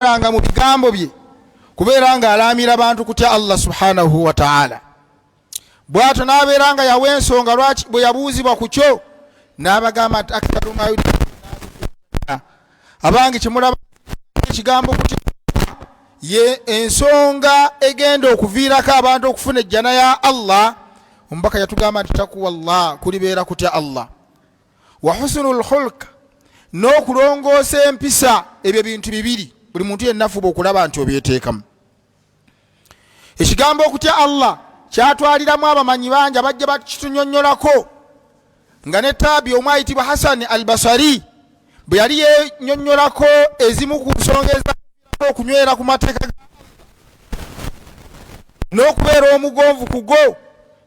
nga mu bigambo bye kubeera nga alaamira abantu kutya Allah subhanahu wa ta'ala. Bw'atyo n'abeera nga yawa ensonga lwaki bwe yabuuzibwa ku kyo n'abagamba nti aktaru ma yudrikuna, abange kyemulaba ekigambo kutya ye ensonga egenda okuviirako abantu okufuna ejjana ya Allah. Omubaka yatugamba nti takuwa Allah kulibeera kutya Allah, wa husnul khulq n'okulongoosa empisa. Ebyo bintu bibiri buli muntu yenna afuba okulaba nti obyeteekamu. Ekigambo okutya Allah kyatwaliramu abamanyi bangi abajja bakitunyonnyolako nga ne taabi omu ayitibwa Hassan al-Basri bwe yali yenyonnyolako ezimu ku nsonga ezirako okunywera ku mateeka n'okubeera omugonvu ku go,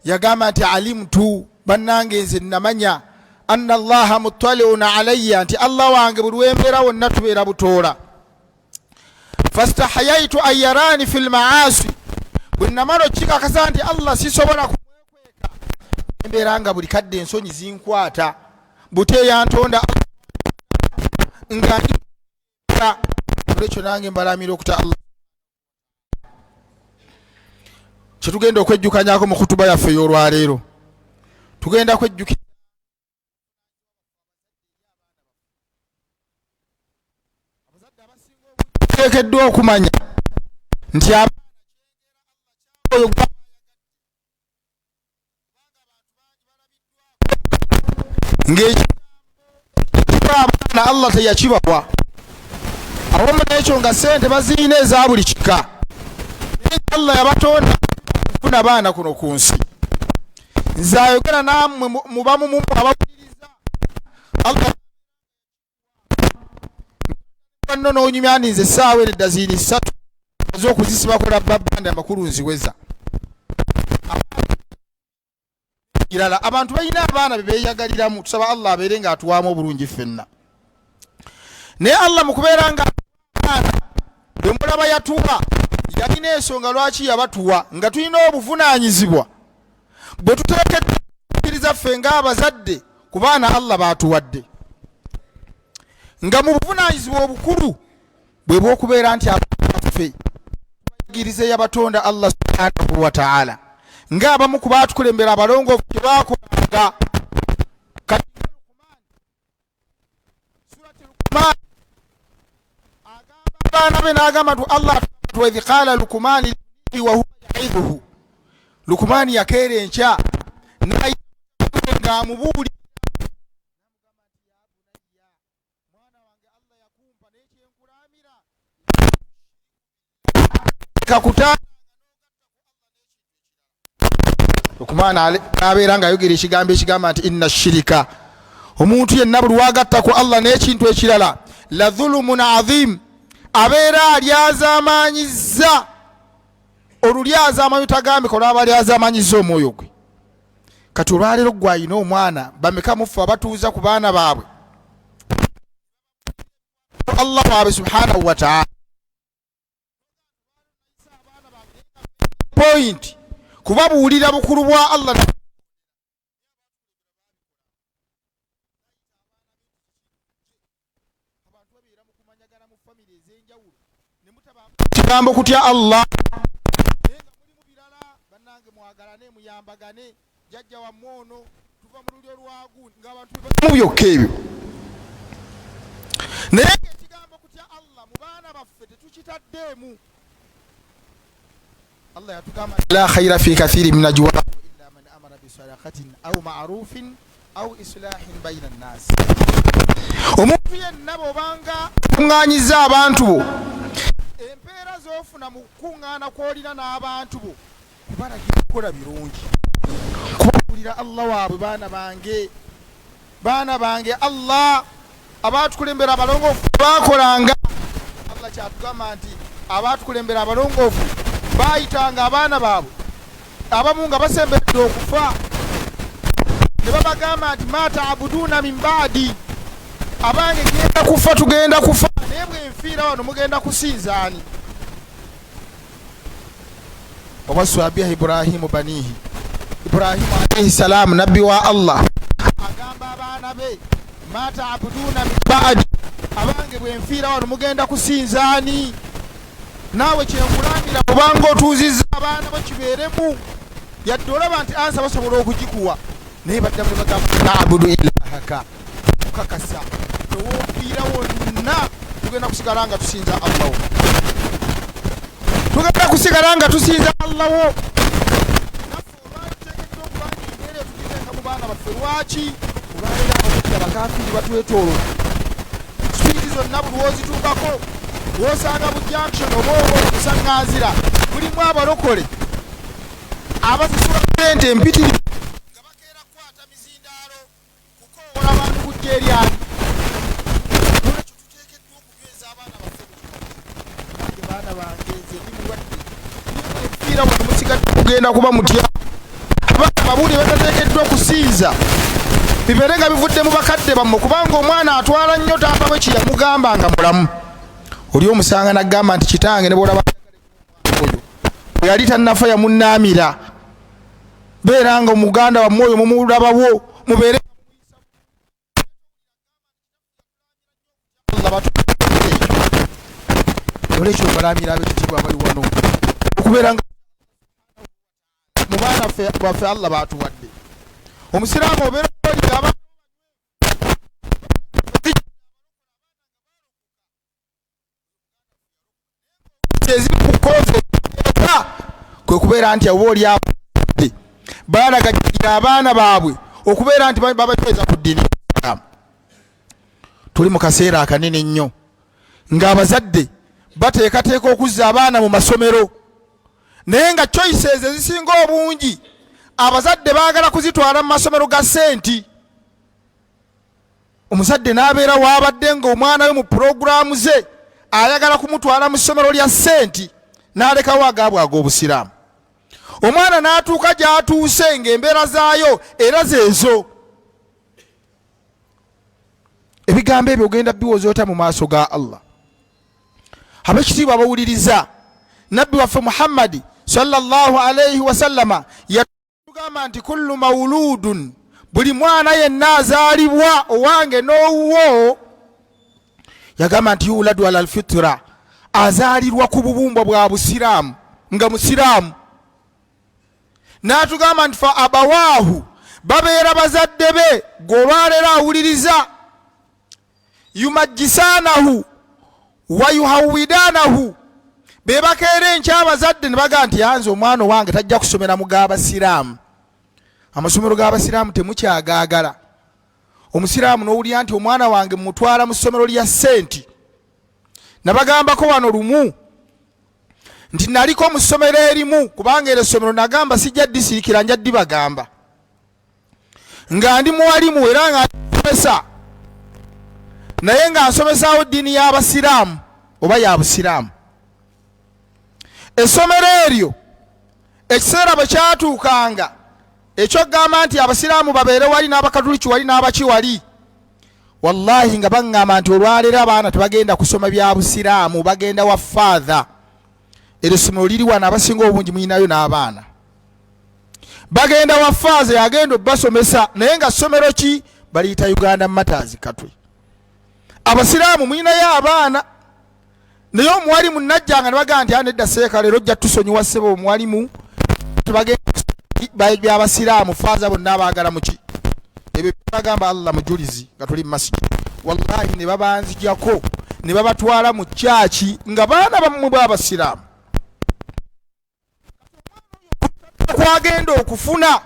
yagamba nti alimtu, bannange nze namanya anna Allaha muttali'un alayya, nti Allah wange buli wembeera wonna tubeera butoola. Fastahayaitu an yarani fil maasi, bwe namala okikakasa nti Allah sisobola kumwekweka, embeera nga buli kadde ensonyi zinkwata, buteeya ntonda nga olwekyo nange mbalamira okuta Allah. Kyetugenda okwejjukanyako mu kutuba yaffe ey'olwaleero, tugenda kwejjukira teekeddwa okumanya nti ng'abaana Allah teyakibawa awamu n'ekyo nga sente baziina eza buli kika. Allah yabatonda kufuna baana kuno ku nsi. Nze ayogera nammwe mubamu mu abawuliriza Allah banno n'onyumyaninze essaawa edda ziini 3 ez'okuzisibako labbabanda amakulu nziweza. Irala abantu balina abaana be beeyagaliramu, tusaba Allah abeere ng'atuwaamu obulungi ffenna. Naye Allah mu kubeera nga bwe mulaba yatuwa yalina ensonga lwaki yabatuwa, nga tulina obuvunaanyizibwa bwe tuteekeddwa okukkiriza ffe ng'abazadde ku baana Allah baatuwadde, nga mu buvunaanyizibwa obukulu bwe bw'okubeera nti abaana baffe bayigirize yabatonda Allah subhanahu wa ta'ala, ng'abamu ku baatukulembera abalongoofu kye baakolanga. Kati surati Luqman agamba abaana be n'agamba nti Allah wa idh qala Luqman wa huwa ya'idhuhu, Luqman yakeera enkya naye ng'amubuulira kakuta Luqman abeera nga ayogera ekigambo ekigamba nti inna shirika, omuntu yenna buli wagatta ku Allah n'ekintu ekirala, la dhulumun adhim, abeera alyazaamanyizza olulyazaamanya tagambika olwaba alyazaamanyizza omwoyo gwe. Kati olwaleero gwe alina omwana bameka mufu abatuuza ku baana baabwe Allah waabwe subhanahu wa ta'ala point kubabuulira bukulu bwa Allah kigambo kutya Allah bannange mwagalane muyambagane jajja wa mwono tuva mu lulyo lwagu ng'abantu mu byokka ebyo. Naye ekigambo kutya Allah mu baana baffe tetukitaddeemu. Allah yatugamba la khayra fi kathirin min najwahum illa man amara bi sadaqatin aw ma'rufin aw islahin bayna an-nas. Omuntu yenna bw'obanga kuŋŋaanyiza abantu bo, empeera z'ofuna mu kukuŋŋaana kw'olina n'abantu bo kubalagira kukola birungi, kubabuulira Allah waabwe. Baana bange Allah abaatukulembera abalongoofu baakolanga. Allah kyatugamba nti abaatukulembera abalongoofu baayitanga abaana baabwe abamu nga basembedde okufa ne babagamba nti ma ta'buduuna min ba'di, abange genda kufa tugenda kufa, naye bwe nfiira wano mugenda kusinzaani. Wawassa biha Ibrahimu banihi, Ibrahimu alayhi salaam nabbi wa Allah agamba abaana be ma ta'buduuna min ba'di, abange bwenfiira wano mugenda kusinzaani naawe kyenkulamira obanga otuuzizza abaana bo kibeeremu yadde olaba nti ansa basobola okugikuwa naye baddamu ne bagamba naabudu ilahaka okakasa ewoofiira wonna tugenda kusigala nga tusinza Allahu, tugenda kusigala nga tusinza Allahu. Naffe olwatuteekeddwa okuba nti embeera etugiteeka mu baana baffe lwaki olwaleero abakira bakafiiri batwetoolola sipiidi zonna buli wozituukako wosanga mu junction oba oba okusaŋŋanzira mulimu abalokole abasasula sente empitirivu nga bakeera kukwata mizindaalo kukoowola abantu kujja eryani. Olwekyo tuteekeddwa okunyweza abaana baffe nange baana bange nze ndi mulwadde enfiira wano musigadde kugenda kuba mutya. Abaana babuuli batateekeddwa okusinza bibeere nga bivudde mu bakadde bammwe, kubanga omwana atwala nnyo taata bwe kiyamugamba nga mulamu. Oli omusanga nagamba nti kitange ne bwolaba oyo bwe yali tannafa yamunnaamira, beera nga omuganda wammwe oyo mumulabawo mubeere olwekyo balamira ab'ekitiibwa abali wano okubeera nga mu baana baffe Allah baatuwadde. Omusiraamu obeera oligaba kwe kubeera nti abo oli abadde balagagira abaana baabwe okubeera nti babatweza ku ddiini. Tuli mu kaseera akanene nnyo ng'abazadde bateekateeka okuzza abaana mu masomero, naye nga choices ezisinga obungi abazadde baagala kuzitwala mu masomero ga senti. Omuzadde n'abeera waabadde ng'omwana we mu puroguraamu ze ayagala kumutwala mu ssomero lya senti n'alekawo agaabwe ag'obusiraamu. Omwana n'atuuka gy'atuuse ng'embeera zaayo era zeezo. Ebigambo ebyo ogenda biwozoota mu maaso ga Allah. Ab'ekitiibwa bawuliriza nabbi waffe Muhammadi sallallahu alayhi wasallama yatugamba nti kullu mawuludun, buli mwana yenna azaalibwa owange n'owuwo, yagamba nti yuladu ala alfitra, azaalirwa ku bubumbwa bwa busiraamu nga musiraamu. N'atugamba nti fa abawaahu, babeera bazadde be gw'olwaleero awuliriza, yumajjisaanahu wa yuhawidanahu, be bakeera enkya abazadde ne bagamba nti yanze omwana owange tajja kusomera mu g'abasiraamu, amasomero g'abasiraamu temukyagaagala. Omusiraamu n'owulira nti omwana wange mutwala mu ssomero lya senti. Nabagambako wano lumu nti naliko mu ssomero erimu, kubanga eryo essomero nagamba sijja ddisirikira nja ddibagamba, nga ndi muwalimu era nga nsomesa, naye nga nsomesaawo ddiini y'abasiraamu oba ya busiraamu. Essomero eryo ekiseera bwe kyatuukanga ekyogamba nti abasiraamu babeere wali n'abakatuliki wali n'abaki wali, wallahi nga baŋŋamba nti olwaleero abaana tebagenda kusoma bya busiraamu, bagenda wa faatha. Eryo essomero liri wano abasinga obungi muyinayo n'abaana, bagenda wa faatha yagenda obbasomesa, naye nga ssomero ki baliyita Uganda Matters Katwe. Abasiraamu muyinayo abaana, naye omuwalimu najjanga ne bagamba nti nedda seeka leero ojja tusonyiwa ssebo omuwalimu tebagenda byabasiraamu faatha bonna abaagala muki ebyo bagamba Allah mujulizi nga tuli mu masjid. Wallahi ne babanzijako ne babatwala mu kyaki nga baana bammwe b'abasiraamu kwagenda okufuna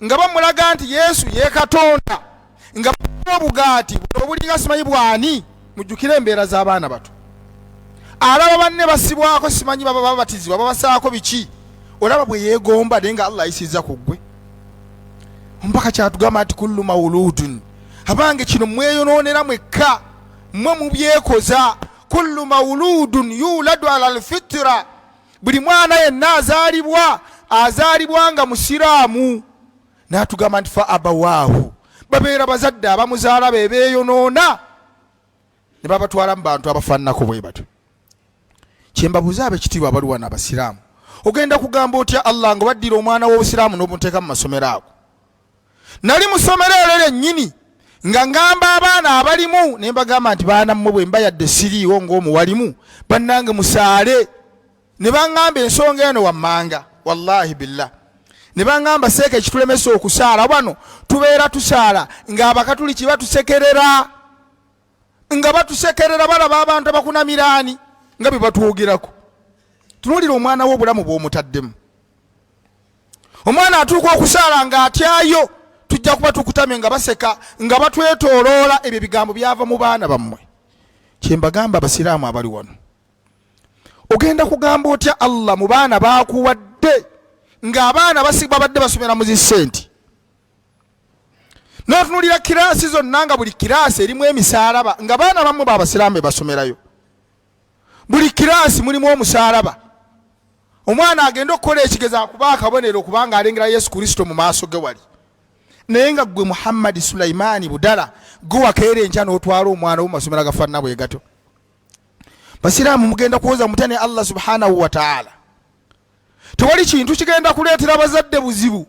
nga bamulaga nti Yesu ye Katonda, nga obugaati obulinga simanyi bwani. Mujjukire embeera z'abaana bato, alaba banne basibwako simanyi baba babatizibwa babasaako biki, olaba bwe yeegomba naye nga Allah ayisizza ku ggwe. Mpaka kyatugamba nti kullu mawuludun, abange kino mweyonoonera mwekka, mmwe mubyekoza. Kullu mawuludun yuladu ala alfitra, buli mwana yenna azaalibwa nga musiraamu. N'atugamba nti fa abawaahu, babeera bazadde abamuzaala be beeyonoona ne babatwala mu bantu abafaananako bwe batyo. Kyembabuuza ab'ekitiibwa abali wano abasiraamu, ogenda kugamba otya Allah nga waddira omwana w'obusiraamu n'omuteeka mu masomero ago? Nali mu ssomero eryo lyennyini nga ngamba abaana abalimu ne mbagamba nti baana mmwe bwe mbayadde siriiwo ng'omuwalimu bannange musaale. Ne baŋŋamba ensonga eno wammanga wallahi billah. Ne baŋŋamba seeka ekitulemesa okusaala wano tubeera tusaala ng'abakatuliki batusekerera, nga batusekerera balaba abantu abakunamiraani nga bye batwogerako. Tunuulira omwana w'obulamu bw'omutaddemu. Omwana atuuka okusaala ng'atyayo, tujja kuba tukutamye nga baseka nga batwetooloola. Ebyo bigambo byava mu baana bammwe. Kye mbagamba abasiraamu abali wano, ogenda kugamba otya Allah mu baana baakuwadde ng'abaana babadde basomera mu zi sente? N'otunuulira kiraasi zonna nga buli kiraasi erimu emisaalaba, nga baana bammwe baabasiraamu basomerayo. Buli kiraasi mulimu omusaalaba. Omwana agenda okukola ekigezo akuba akabonero kubanga alengera Yesu Kristo mu maaso ge wali. Naye nga ggwe Muhammad Sulaimaani Budala gwe wakeera enkya n'otwala omwana wo mu masomero agafaanana bwe gato. Basiraamu mugenda kuwoza mutane Allah subhanahu wa ta'ala. Tewali kintu kigenda kuleetera abazadde buzibu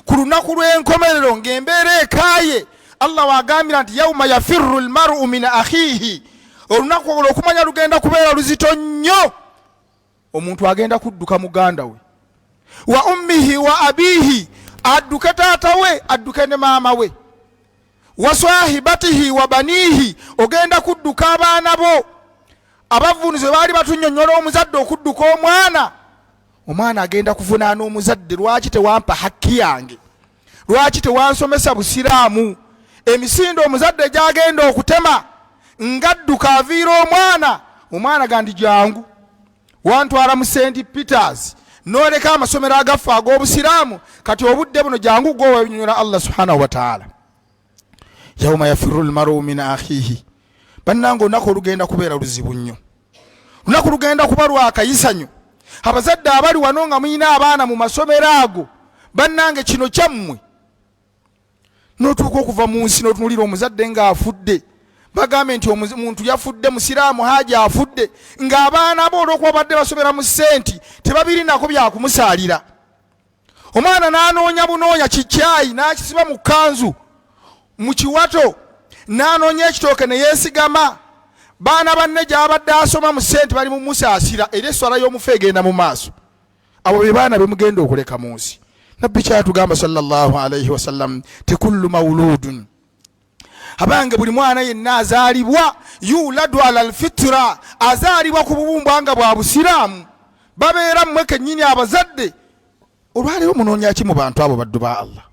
ku lunaku lw'enkomerero ng'embeera ekaaye. Allah wagambira nti yawma yafirru almar'u min akhihi, olunaku olwo okumanya lugenda kubeera luzito nnyo. Omuntu agenda kudduka muganda we, wa ummihi wa abihi, adduke taata we adduke ne maama we, wa sahibatihi wa banihi, ogenda kudduka abaana bo. Abavunuzi baali batunnyonnyola omuzadde okudduka omwana, omwana agenda kuvunaana omuzadde, lwaki tewampa hakki yange, lwaki tewansomesa busiraamu? Emisinde omuzadde gyagenda okutema ngadduka aviira omwana, omwana gandi jangu wantwala mu St. Peters n'oleka amasomero agaffe ag'obusiraamu, kati obudde buno jangu gwowenyonyola Allah subhanahu wa ta'ala. Yawma yafirru almar'u min akhihi. Bannange olunaku olugenda kubeera luzibu nnyo, olunaku lugenda kuba lwakayisanyo. Abazadde abali wano nga muyina abaana mu masomero ago, bannange kino kyammwe. N'otuuka okuva mu nsi n'otunuulira omuzadde ng'afudde, bagambe nti omuntu yafudde, musiraamu Haji afudde, ng'abaana bo olw'okuba badde basomera mu senti tebabirinako byakumusaalira. Omwana n'anoonya bunoonya kikyayi n'akisiba mu kkanzu mu kiwato, n'anoonya ekitooke ne yeesigama. Baana banne gy'abadde asoma mu sente bali mu musaasira, era esswala y'omufu egenda mu maaso. Abo be baana be mugenda okuleka mu nsi. Nabbi kyatugamba sallallahu alayhi wasallam, tekullu mawuludun, abange buli mwana yenna azaalibwa yuladu ala alfitra, azaalibwa ku bubumbwanga bwa busiraamu. Babeera mmwe kennyini abazadde. Olwaleero munoonya ki mu bantu abo baddu ba Allah?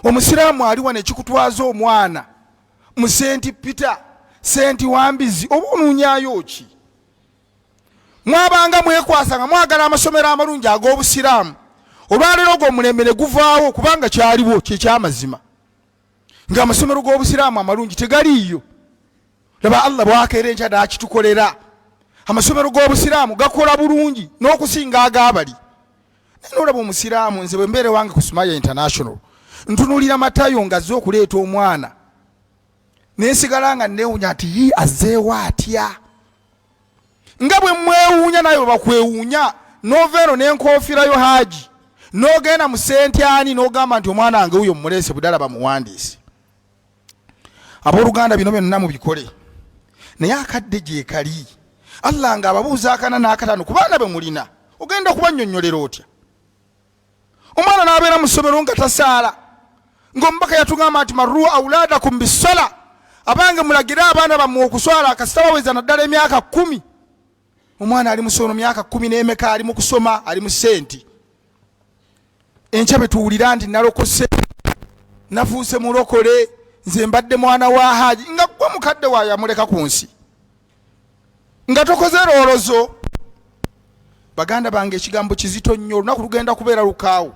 Omusiraamu aliwa nekikutwaza omwana mu St. Peter, St. Wambizi, oba onuunyaayo ki? Mwabanga mwekwasanga mwagala amasomero amalungi ag'obusiraamu, olwaleero ogwo omulembe ne guvaawo kubanga kyaliwo kyekyamazima, ng'amasomero g'obusiraamu amalungi tegaliiyo. Laba Allah bwakeera enkya n'akitukolera. Amasomero g'obusiraamu gakola bulungi n'okusinga ag'abali. N'olaba omusiraamu, nze bwe mbeere wange ku Sumaya International, ntunuulira Matayo ng'azze okuleeta omwana, neesigala nga neewuunya nti azzeewo atya? Nga bwe mwewuunya naye bwe bakwewuunya, n'ova eno n'enkoofirayo Haji, n'ogenda mu Sentyaani n'ogamba nti omwana wange wuyo mmuleese Budala bamuwandiise. Abooluganda bino byonna mubikole, naye akadde gye kali. Allah ng'ababuuza akana n'akataano ku baana be mulina, ogenda kubannyonnyolera otya? Omwana n'abeera mu ssomero nga tasaala, ng'omubaka yatugamba nti marru auladakum bissala, abange mulagire abaana bammwe okuswala kasita baweza naddala emyaka 10. Omwana ali mu ssomero myaka 10 n'emeka ali mu kusoma, ali mu senti. Enkya bwe tuwulira nti nalokose, nafuuse mulokole, nze mbadde mwana wa Haji, nga gwe mukadde waayo amuleka ku nsi, nga tokoze loolozo. Baganda bange ekigambo kizito nnyo, olunaku lugenda kubeera lukaawo.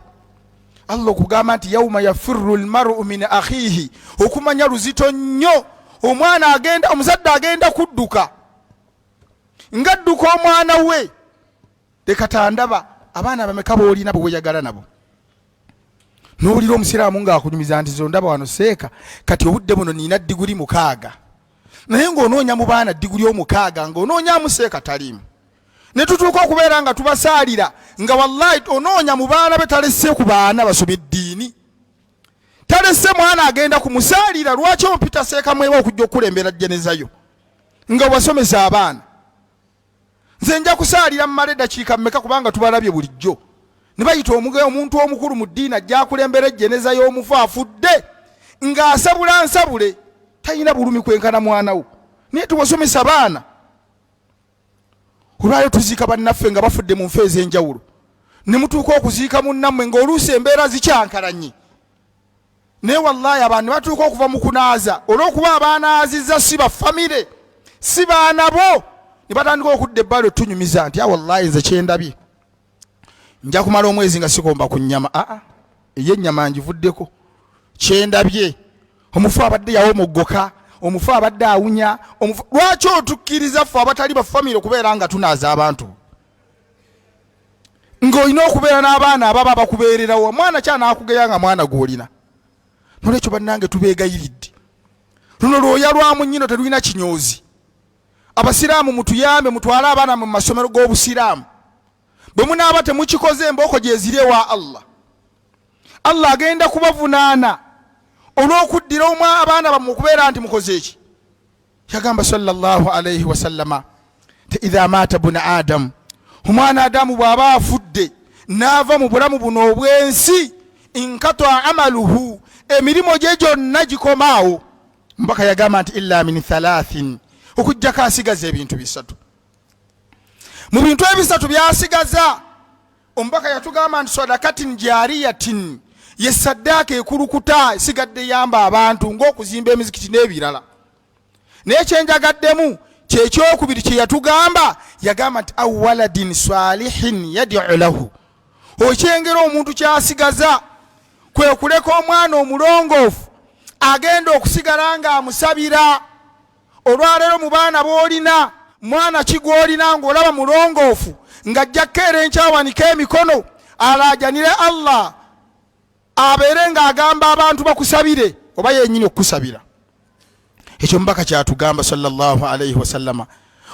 Allah okugamba nti yawma yafirru almar'u min akhihi, okumanya luzito nnyo. Omwana agenda, omuzadde agenda kudduka, ngadduka omwana we. Leka tandaba abaana bameka boolina bwe weyagala nabo. N'owulira omusiraamu ng'akunyumiza nti zondaba wano seeka, kati obudde buno nina diguli 6, naye ng'onoonya mu baana diguli 6 ng'onoonyamu seeka taliimu. Ne tutuuka okubeera nga tubasaalira nga wallahi onoonya mu baana be talesse ku baana basoma eddiini. talese mwana agenda kumusalira lwaki omupita seekamwewa okujja okulembera jenezayo nga wasomesa abaana. Nze nja kusalira mu male dakiika mmeka kubanga tubalabye bulijjo ne bayita omuntu omukulu mu ddiini ajja akulembera ejjeneza y'omufu afudde ng'asabula nsabule talina bulumi kwenkana mwana wo naye tuwasomesa baana. Olwaleero tuziika bannaffe nga bafudde mu nfa ez'enjawulo ne mutuuka okuziika munnammwe ng'oluusi embeera zikyankalanye. Naye wallaahi abantu ne batuuka okuva mu kunaaza olw'okuba abaanaazizza si bafamire si baana bo ne batandika okudda ebbalo tunyumiza nti wallaahi nze kyendabye nja kumala omwezi nga sikomba ku nnyama. Ey'ennyama ngivuddeko. Kyendabye omufu abadde yawomogoka, omufu abadde awunya, lwaki otukkiriza ffe abatali bafamire okubeera nga tunaaza abantu ng'olina okubeera n'abaana ababa bakubeererawo omwana kyanakugeya nga mwana gw'olina. Nolwekyo bannange tubeegayiridde luno lwoya lwamu nnyino terulina kinyoozi. Abasiraamu mutuyambe mutwale abaana mu masomero g'obusiraamu. Bwe munaaba temukikoze embooko gyezirewa Allah, Allah agenda kubavunaana olw'okuddira omw abaana bammwe okubeera nti mukoze eki. Yagamba sallallahu alayhi wasallama ti idha maata buna adamu, omwana Adamu bw'aba afudde n'ava mu bulamu buno obwensi, inkata amaluhu, emirimu gye gyonna gikomaawo. Mbaka yagamba nti illa min thalathin, okujjako asigaza ebintu bisatu. Mu bintu ebisatu byasigaza omubaka yatugamba nti sadakatin jariyatin, ye saddaaka ekulukuta esigadde yamba abantu ng'okuzimba emizikiti n'ebirala. Naye kyenjagaddemu kyekyokubiri kye yatugamba, yagamba nti awwaladin salihin yad'u lahu, okyengera omuntu kyasigaza kwe kuleka omwana omulongoofu agenda okusigala nga amusabira. Olwaleero mu baana b'olina mwana ki gw'olina ng'olaba mulongoofu ng'ajja kkeera enkyawanika emikono alaajanire Allah abeere ng'agamba abantu bakusabire oba yennyini okukusabira. Ekyo mubaka kyatugamba sallallahu alayhi wasallama.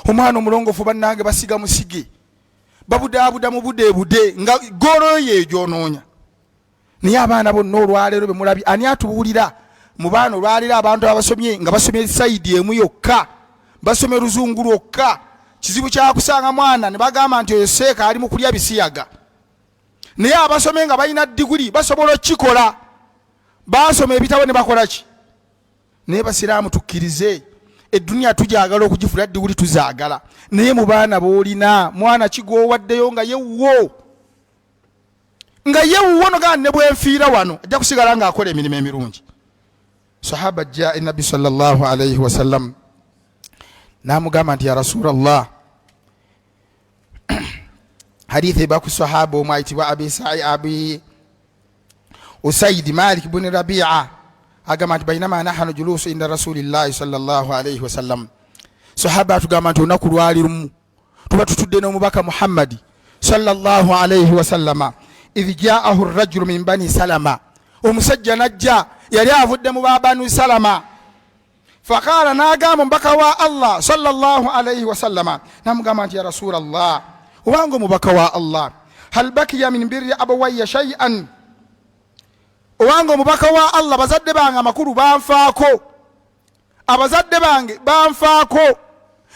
Omwana omulongoofu bannange basiga musige babudaabuda mu budeebude nga goloyo yeegyonoonya. Naye abaana bonna olwaleero be mulabye ani atubuulira mu baana olwaleero abantu abasomye nga basomye sayidi emu yokka, basomye luzungu lwokka, kizibu kyakusanga mwana ne bagamba nti oyo seeka ali mu kulya bisiyaga. Naye abasomye nga balina diguli basobola okukikola, basoma ebitabo ne bakola ki. Naye basiraamu tukkirize edduniya tujagala okugifula diguli tuzaagala, naye mu baana b'olina mwana kigoowaddeyo nga yewuwo nogamba ne bwenfiira wano ajja kusigala ng'akola emirimu emirungi. Sahaba ajja enabbi sallallahu alayhi wasallam namugamba nti ya Rasulallah, hadithi eba ku sahaba omu ayitibwa abi Usaid Malik buni Rabi'a agamba nti bainama nahanu julusu inda rasulillahi sallallahu alayhi wasallam, sahaba atugamba nti olunaku lwali lumu tuba tutudde n'omubaka Muhammadi sallallahu alayhi wasallama, idh ja'ahu rajulu min bani Salama, omusajja najja yali avudde mu babanu Salama. Faqala, n'agamba omubaka wa Allah sallallahu alayhi wasallama, namugamba nti ya Rasulallah, owange omubaka wa Allah, hal bakiya min birri abawayya shay'an, owange omubaka wa Allah, bazadde bange amakulu banfaako, abazadde bange banfaako,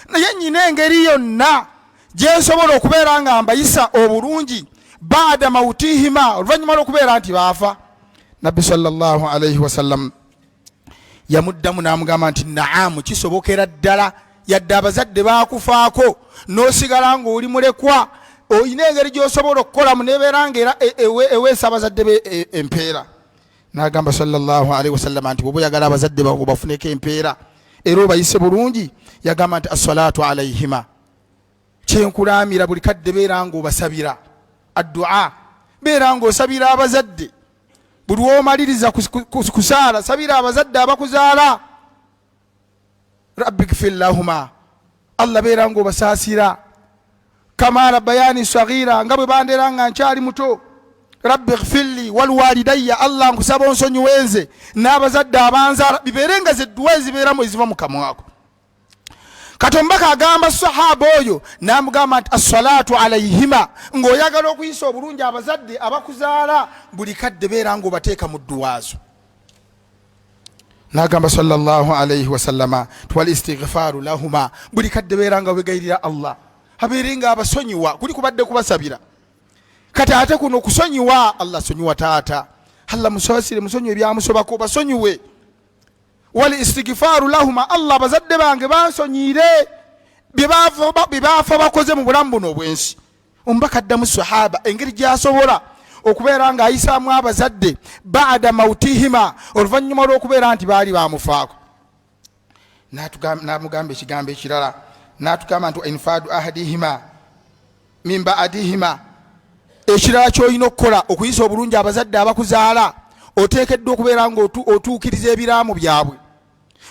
naye nnyina engeri yonna gye nsobola okubeera nga mbayisa obulungi baada mautihima, oluvannyuma lw'okubeera nti baafa. Nabbi sallallahu alayhi wasallam yamuddamu n'amugamba nti naamu, kisobokera ddala, yadde abazadde baakufaako n'osigala ng'oli mulekwa, olina engeri gy'osobola okukolamu nebeera ng'era eweesa abazadde be empeera. N'agamba sallallahu alayhi wasallam nti bw'oba oyagala abazadde bawe bafuneko empeera era obayise bulungi, yagamba nti as-salatu alayhima, kyenkulaamira buli kadde beera ng'obasabira addu'a, beera ng'osabira abazadde buli womaliriza kusaala, sabira abazadde abakuzaala. Rabbi gfir lahuma, Allah beera ng'obasaasira. Kama rabbayani saghira, nga bwe bandeera nga nkyali muto. Rabbi gfirli wal walidayya, Allah nkusaba onsonyiwenze n'abazadde abanzaala, bibeere nga ze dduwa ezibeeramu eziva mu kamwako. Katombaka agamba sahaba oyo n'amugamba nti as-salatu alayhima, ng'oyagala okuyisa obulungi abazadde abakuzaala buli kadde beera ng'obateeka mu dduwaazo. nagamba sallallahu alayhi wasallama twal istighfaru lahuma buli kadde beranga wegayirira Allah habiringa abasonyiwa kuli kubadde kubasabira kati ate kuno kusonyiwa Allah sonyiwa taata Allah musawasire musonyiwe byamusobako basonyiwe wal istighfaru lahuma Allah bazadde bange bansonyire bibafa bakoze mu bulamu buno obwensi ombaka addamu sahaba engeri gyasobola okubeera nga ayisaamu abazadde baada mautihima oluvannyuma lw'okubeera nti baali bamufaako namugamba ekigambo ekirala natugamba nti infadu ahadihima min baadihima ekirala kyolina okukola okuyisa obulungi abazadde abakuzaala oteekeddwa okubeera nga otuukiriza ebiraamu byabwe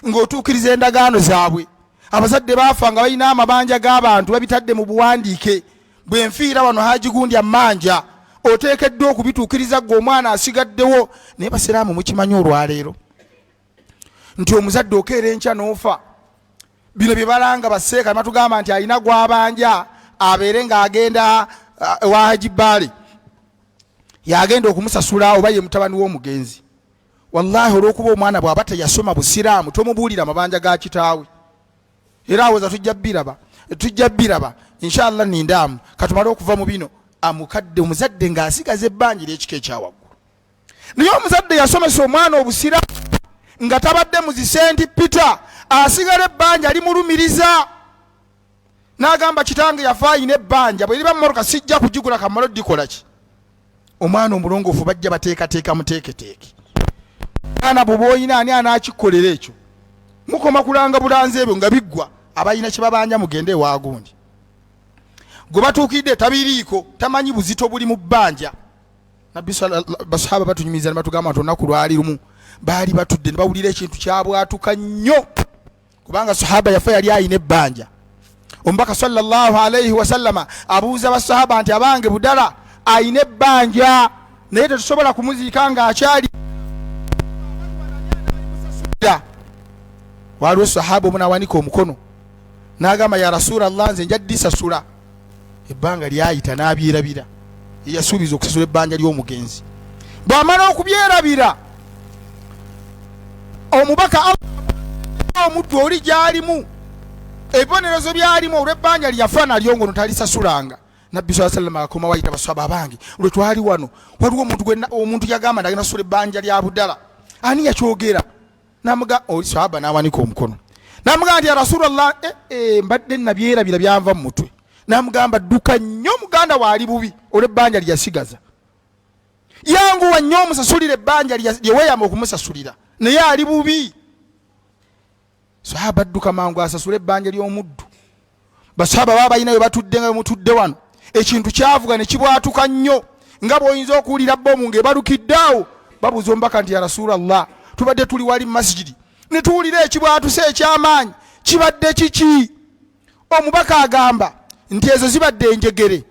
ng'otuukiriza endagaano zaabwe abazadde baafa nga balina amabanja g'abantu babitadde mu buwandiike bwenfiira wano hajigundya manja oteekeddwa okubituukiriza gwe omwana asigaddewo naye basiraamu mukimanyi olwaleero nti omuzadde okeera enkya n'ofa bino bye balanga baseeka batugamba nti alina gwabanja abeere ng'agenda wa hajibaale yagenda okumusasula oba ye mutabani w'omugenzi wallahi olw'okuba omwana bw'aba teyasoma busiraamu tomubuulira amabanja ga kitaawe era awoza tujja biraba inshallah nindaamu katumale okuva mu bino amukadde omuzadde ng'asigaza ebbanja ery'ekika ekyawaggulu naye omuzadde yasomesa omwana obusiraamu nga tabadde mu zisenti pita asigala ebbanja limulumiriza n'agamba kitange yafa ayina ebbanja bwe liba mmoroka sijja kugigula kamalo dikolaki omwana omulongoofu bajja bateekateeka muteeketeeke mwana bwe bwoyina ani anaakikolera ekyo mukoma kulanga bulanzi ebyo nga biggwa abalina kye babanja mugende ewagundi gwe batuukidde tabiriiko tamanyi buzito buli mu bbanja nabbi basahaba batunyumiza ne batugamba nti olunaku lwali lumu baali batudde ne bawulira ekintu kyabwatuka nnyo kubanga sahaba yafa yali ayina ebbanja omubaka sallallahu alayhi wasallama abuuza basahaba nti abange budala ayina ebbanja naye tetusobola kumuziika ng'akyali waliwo sahaba omunawanika omukono n'agamba ya rasulallah nze nja ddisasula ebbanga lyayita n'abyerabira yeyasuubiza okusasula ebbanja ly'omugenzi bw'amala okubyerabira omubaka omuddu oli gy'alimu ebibonerezo byalimu olw'ebbanja lyafa nalyo ngono talisasulanga nabbi saa sallam akoma wayita baswaba abange lwe twali wano waliwo omuntu yagamba ndagenda sasula ebbanja lya budala ani yakyogera sahaba n'awanika omukono namugamba nti ya rasulallah mbadde nabyerabira byanva mu mutwe namugamba dduka nnyo muganda waali bubi olw'ebbanja lyasigaza yanguwa nnyo omusasulira ebbanja lyeweeyama okumusasulira naye ali bubi sahaba adduka mangu asasula ebbanja ly'omuddu basahaba baba balina we batudde nga bemutudde wano ekintu kyavuga ne kibwatuka nnyo nga bw'oyinza okuwulira bomu ng'ebalukiddeawo babuuza omubaka nti ya rasulallah tubadde tuli wali mu masijidi ne tuwulira ekibwatuse eky'amaanyi kibadde kiki omubaka agamba nti ezo zibadde enjegere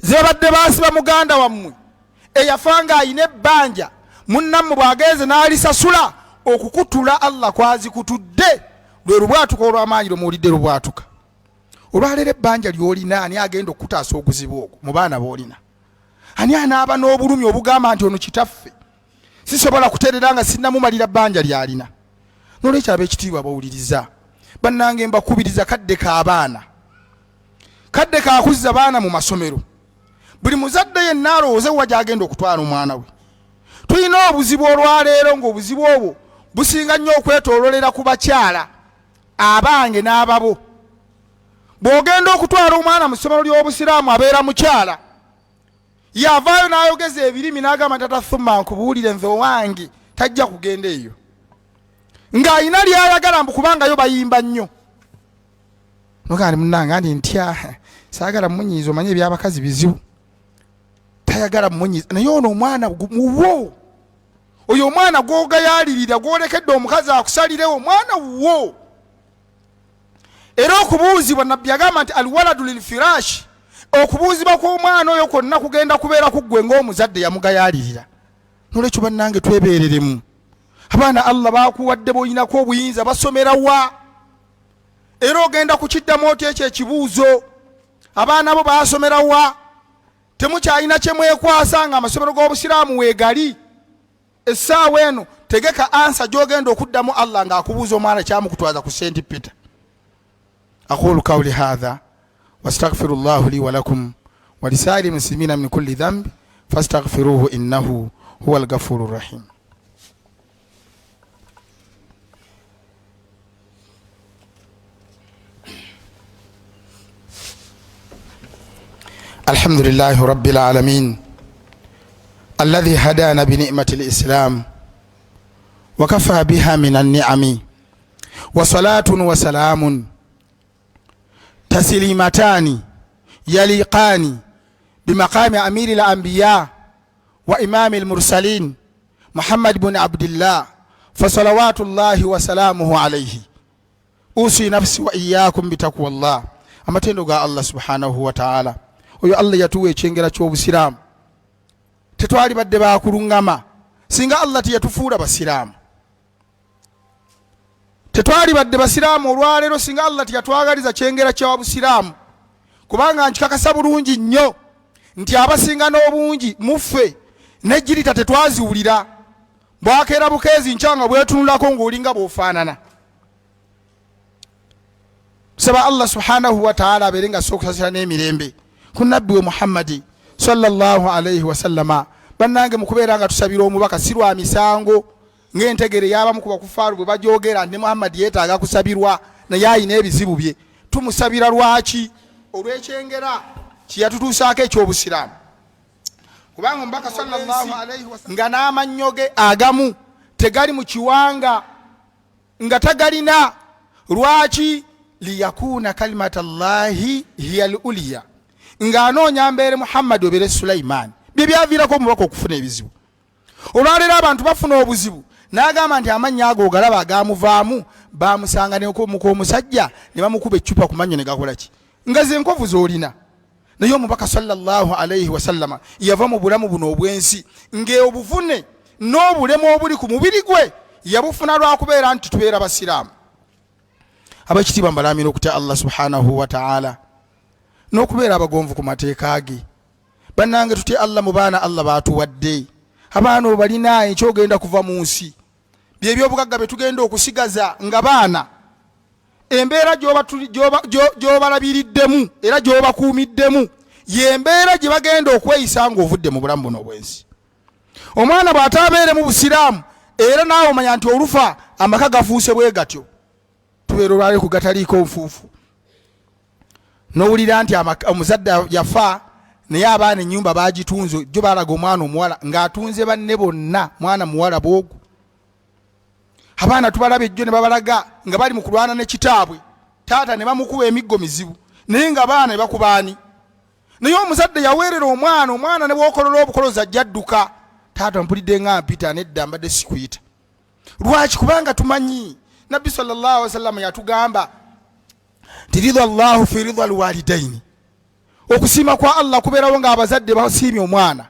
zebadde basiba muganda wammwe eyafa nga ayina ebbanja munnammwe bw'agenze n'alisasula okukutula Allah kwazikutudde lwe lubwatuka olw'amaanyi lwemuwulidde lubwatuka olwaleero ebbanja ly'olina ani agenda okukutaasa oguzibu ogwo mu baana b'olina ani anaaba n'obulumi obugamba nti ono kitaffe sisobola kuterera nga sinnamumalira bbanja ly'alina n'olwekyo ab'ekitiibwa bawuliriza bannange mbakubiriza kadde k'abaana kadde kaakuzza baana mu masomero buli muzadde yenna alowooze wa gy'agenda okutwala omwana we tulina obuzibu olwaleero ng'obuzibu obwo businga nnyo okwetoololera ku bakyala abange n'ababo bw'ogenda okutwala omwana mu ssomero ly'obusiraamu abeera mukyala yavaayo n'ayogeza ebirimi n'agamba tatathuma nkubuulire nze owange tajja kugenda eyo ng'ayina lyayagala mbu kubangayo bayimba nnyo nogandi munnange andi ntya saagala mumunyiiza omanye ebyabakazi bizibu tayagala mumunyiiza naye ono omwana wuwo oyo omwana gw'ogayalirira gw'olekedde omukazi akusalirewo omwana wuwo era okubuuzibwa nabbi yagamba nti alwaladu lilfirashi okubuuzibwa kw'omwana oyo kwonna kugenda kubeera kuggwe ng'omuzadde yamugayalirira nolwekyo bannange twebeereremu abaana Allah bakuwadde boyinako obuyinza basomera wa era ogenda kukiddamu oti ekyo ekibuuzo abaana bo basomera wa temukyalina kye mwekwasa nga amasomero g'obusiraamu weegali essaawa eno tegeka ansa gyogenda okuddamu Allah ng'akubuuza omwana kyamukutwaza ku St. Peter. aqulu qawli hadha wastaghfirullahu li wa lakum wa lisaa'iril muslimina min kulli dhanbi fastaghfiruhu innahu huwal ghafurur rahim. الحمد لله رب العالمين الذي هدانا بنعمة الإسلام وكفى بها من النعم وصلاة وسلام تسليمتان يليقان بمقام أمير الأنبياء وإمام المرسلين محمد بن عبد الله فصلوات الله وسلامه عليه. أوصي نفسي وإياكم بتقوى الله. أما تنوغا الله سبحانه وتعالى oyo Allah yatuwa ekyengera ky'obusiraamu tetwali badde bakulungama singa Allah teyatufuula basiraamu. Tetwali badde basiraamu olwaleero singa Allah teyatwagaliza kyengera ky'obusiraamu, kubanga nkikakasa bulungi nnyo nti abasinga n'obungi muffe n'ejjirita tetwaziwulira bwakeera bukeezi nkyanga bwetunulako ng'olinga bw'ofaanana. Tusaba Allah subhanahu wa ta'ala abeere nga sookusasira n'emirembe ku nabbi we Muhammadi sallallahu alayhi wa sallama. Bannange mukubeera nga tusabira omubaka si lwa misango ng'entegere y'abamu ku bakufaaru bwe bajoogera nti Muhammadi yeetaaga kusabirwa naye ayina ebizibu bye. Tumusabira lwaki? Olw'ekyengera kiyatutuusaako eky'obusiraamu. Kubanga omubaka sallallahu alayhi wa sallam nga n'amannyo ge agamu tegali mu kiwanga nga tagalina. Lwaki? Liyakuuna kalimatallahi hiya al-uliya, ng'anoonya mbeere Muhammad obeere Sulaiman. Bye byaviirako omubaka okufuna ebizibu. Olwaleero abantu bafuna obuzibu n'agamba nti amannya ago ogalaba agaamuvaamu baamusanga n'omusajja ne bamukuba eccupa ku mannyo ne gakola ki? Nga ze nkovu z'olina. Naye omubaka sallallahu alayhi wa sallama yava mu bulamu buno obwensi ng'obuvune n'obulemu obuli ku mubiri gwe yabufuna lwakubeera nti tubeera basiraamu. Abakitiibwa mbalaamira okutya Allah subhanahu wa ta'ala n'okubeera abagonvu ku mateeka ge. Bannange tutya Allah mu baana Allah baatuwadde. Abaana obalina ekyogenda kuva mu nsi bye by'obugagga bye tugenda okusigaza nga baana. Embeera gy'obalabiriddemu era gy'obakuumiddemu y'embeera gye bagenda okweyisa ng'ovudde mu bulamu buno obwensi. Omwana bw'ataabeere mu busiraamu era naawe omanya nti olufa amaka gafuuse bwe gatyo, tubeera olwaleero ku gataliiko nfuufu. N'owulira nti omuzadde yafa naye abaana ennyumba baagitunze, jjo baalaga omwana omuwala ng'atunze banne bonna, mwana muwala bw'ogu. Abaana tubalaba ejjo ne babalaga nga bali mu kulwana ne kitaabwe, taata ne bamukuba emiggo mizibu, naye nga baana ne bakubaani. Naye omuzadde yaweerera omwana ne bw'okolola obukolozi ajja adduka, taata mpulidde nga mpita nedda mbadde sikuyita. Lwaki? Kubanga tumanyi Nabbi sallallahu alaihi wasallam yatugamba nti ridha Allahu fi ridha alwalidaini, okusiima kwa Allah kubeerawo nga abazadde basiimye omwana.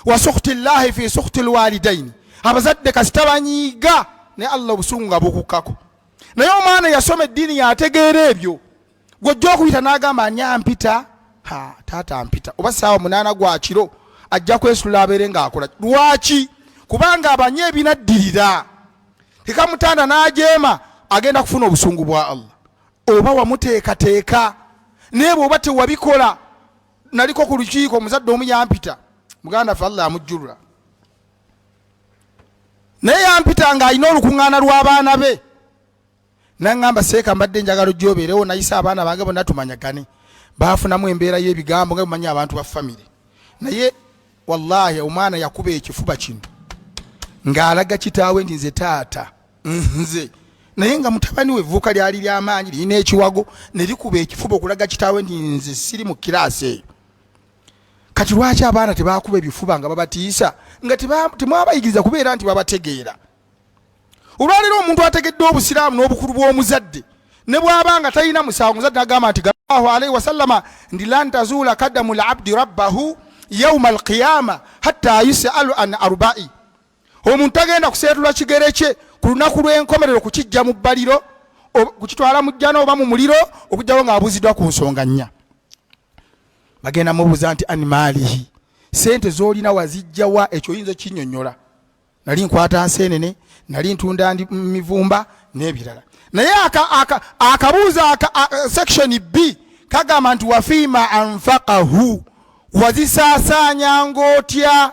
Wa sukhti llahi fi sukhti alwalidaini, abazadde kasita banyiiga ne Allah obusungu nga bukukkako. Naye omwana yasoma eddiini yategeera ebyo, gw'ojja okuyita n'agamba ani ampita? Taata ampita. Oba ssaawa 8 gwa kiro ajja kwesula abeere ng'akola. Lwaki? Kubanga abanye ebinaddirira. Tekamutanda n'ajeema agenda kufuna obusungu bwa Allah. Oba wamuteekateeka naye bw'oba tewabikola. Naliko ku lukiiko omuzadde omu yampita, muganda ffe Allah amujjulula, naye yampita ng'alina olukuŋŋaana lw'abaana be. Naŋŋamba seeka mbadde njagala gy'obeerewo nayise abaana bange bonna tumanyagane. Baafunamu embeera y'ebigambo nga bimanyi abantu ba famire. Naye wallahi omwana yakuba ekifuba kino ng'alaga kitaawe nti nze taata nze, naye nga mutabani we evvuuka lyali ly'amaanyi lirina ekiwago ne likuba ekifuba okulaga kitaawe nti nze siri mu kiraasi eyo. Kati lwaki abaana tebaakuba ebifuba nga babatiisa nga temwabayigiriza kubeera nti babategeera? Olwaleero omuntu ategedde obusiraamu n'obukulu bw'omuzadde ne bw'abanga talina musango, omuzadde agamba nti sallallahu alaihi wasallama ndi lan tazuula kadamu labdi rabbahu yawma alqiyama hatta yusalu an arba'i. Omuntu tagenda kuseetula kigere kye ku lunaku lw'enkomerero kukijja mu bbaliro, kukitwala mu jjana oba mu muliro, okujjawo ng'abuuziddwa ku nsonga 4. Bagenda mubuuza nti animaalihi, sente z'olina wazijjawa? Ekyo oyinza kinnyonnyola. nali nkwata nseenene, nali ntunda mivumba n'ebirala. Naye akabuuza section B kagamba nti wafiima anfaqahu, wazisaasaanyanga otya?